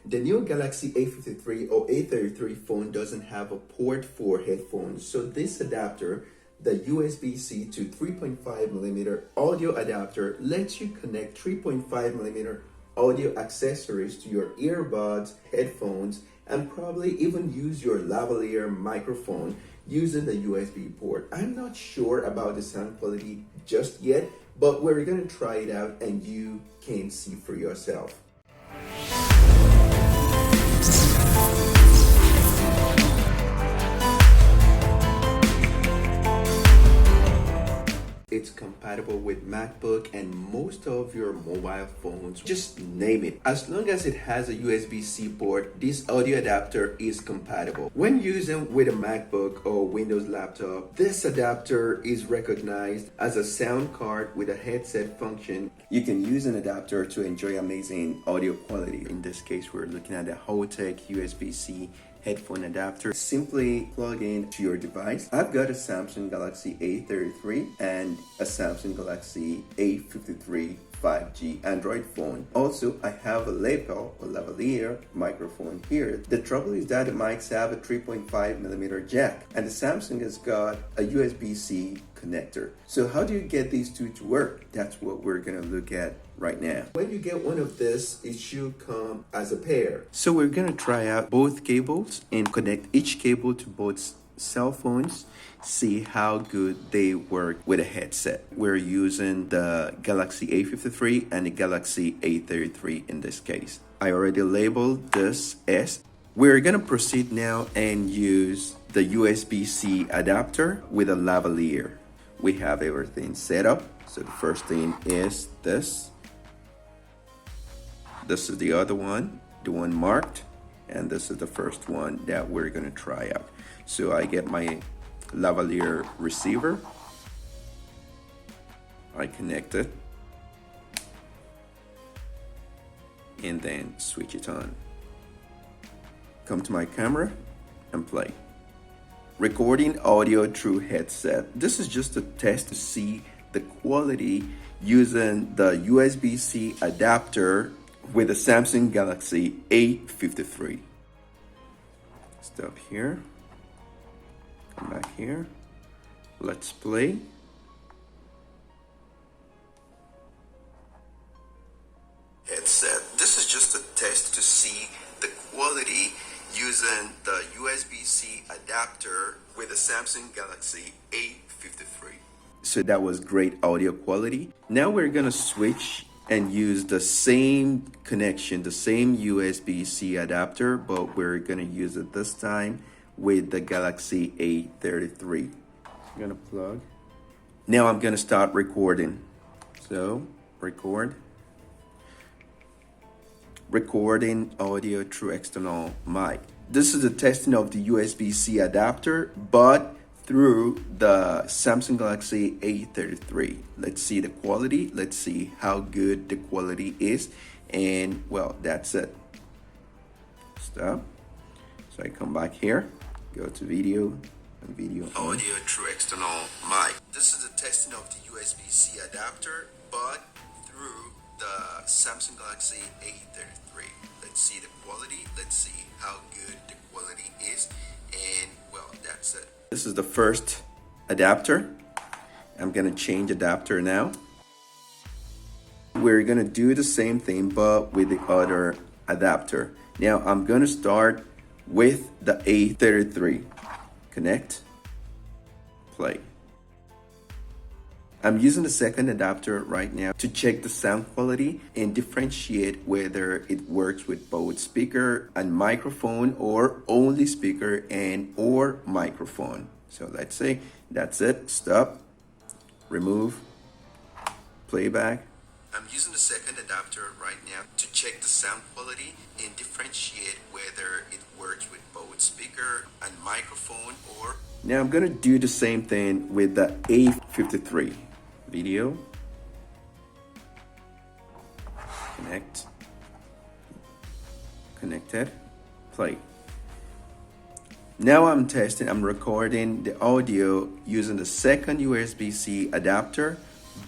The new Galaxy A53 or A33 phone doesn't have a port for headphones, so this adapter, the USB-C to 3.5mm audio adapter, lets you connect 3.5mm audio accessories to your earbuds, headphones, and probably even use your lavalier microphone using the USB port. I'm not sure about the sound quality just yet, but we're gonna try it out and you can see for yourself. It's compatible with MacBook and most of your mobile phones, just name it. As long as it has a USB-C port, this audio adapter is compatible. When using with a MacBook or Windows laptop, this adapter is recognized as a sound card with a headset function. You can use an adapter to enjoy amazing audio quality. In this case, we're looking at the HOTEC USB-C headphone adapter. Simply plug in to your device. I've got a Samsung Galaxy A53 and a Samsung Galaxy A53 5G Android phone. Also, I have a lapel or lavalier microphone here. The trouble is that the mics have a 3.5mm jack and the Samsung has got a USB-C connector. So how do you get these two to work? That's what we're gonna look at right now. When you get one of this, it should come as a pair. So we're gonna try out both cables and connect each cable to both cell phones, see how good they work with a headset. We're using the Galaxy A53 and the Galaxy A33 in this case. I already labeled this S. We're gonna proceed now and use the USB-C adapter with a lavalier. We have everything set up. So the first thing is this. This is the other one, the one marked, and this is the first one that we're gonna try out. So I get my lavalier receiver, I connect it, and then switch it on. Come to my camera and play. Recording audio through headset. This is just a test to see the quality using the USB-C adapter with the Samsung Galaxy A53. Stop here. Come back here. Let's play. Headset. This is just a test to see the quality using the USB-C adapter with the Samsung Galaxy A53. So that was great audio quality. Now we're gonna switch and use the same connection, the same USB-C adapter, but we're gonna use it this time with the Galaxy A33. I'm gonna plug. Now I'm gonna start recording. So record. Recording audio through external mic. This is the testing of the USB-C adapter, but through the Samsung Galaxy A33. Let's see the quality. Let's see how good the quality is. And well, that's it. Stop. So I come back here, go to video, and video. Audio through external mic. This is the testing of the USB-C adapter, but through the Samsung Galaxy A33. Let's see the quality. Let's see how good the quality is. And well, that's it. This is the first adapter. I'm gonna change adapter now. We're gonna do the same thing, but with the other adapter. Now I'm gonna start with the A33. Connect, play. I'm using the second adapter right now to check the sound quality and differentiate whether it works with both speaker and microphone or only speaker and or microphone. So let's say that's it. Stop, remove, playback. I'm using the second adapter right now to check the sound quality and differentiate whether it works with both speaker and microphone or... Now I'm gonna do the same thing with the A53. Video, connect, connected, play. Now I'm recording the audio using the second USB-C adapter,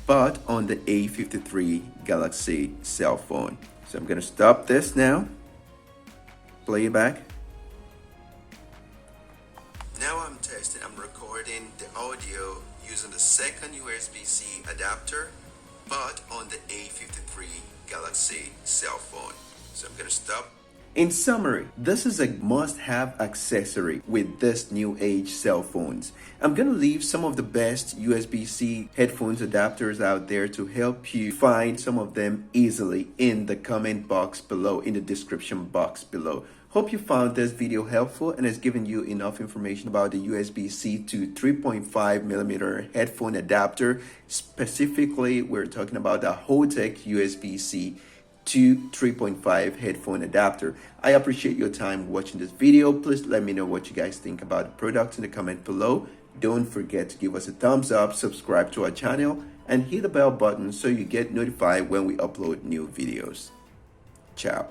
but on the A53 Galaxy cell phone. So I'm gonna stop this now. Play it back. Now I'm testing, I'm recording the audio using the second USB-C adapter, but on the A53 Galaxy cell phone. So I'm gonna stop. In summary, this is a must-have accessory with this new age cell phones. I'm gonna leave some of the best USB-C headphones adapters out there to help you find some of them easily in the comment box below, in the description box below. Hope you found this video helpful and has given you enough information about the USB-C to 3.5mm headphone adapter. Specifically, we're talking about the HOTEC USB-C to 3.5 headphone adapter. I appreciate your time watching this video. Please let me know what you guys think about the product in the comment below. Don't forget to give us a thumbs up, subscribe to our channel, and hit the bell button so you get notified when we upload new videos. Ciao.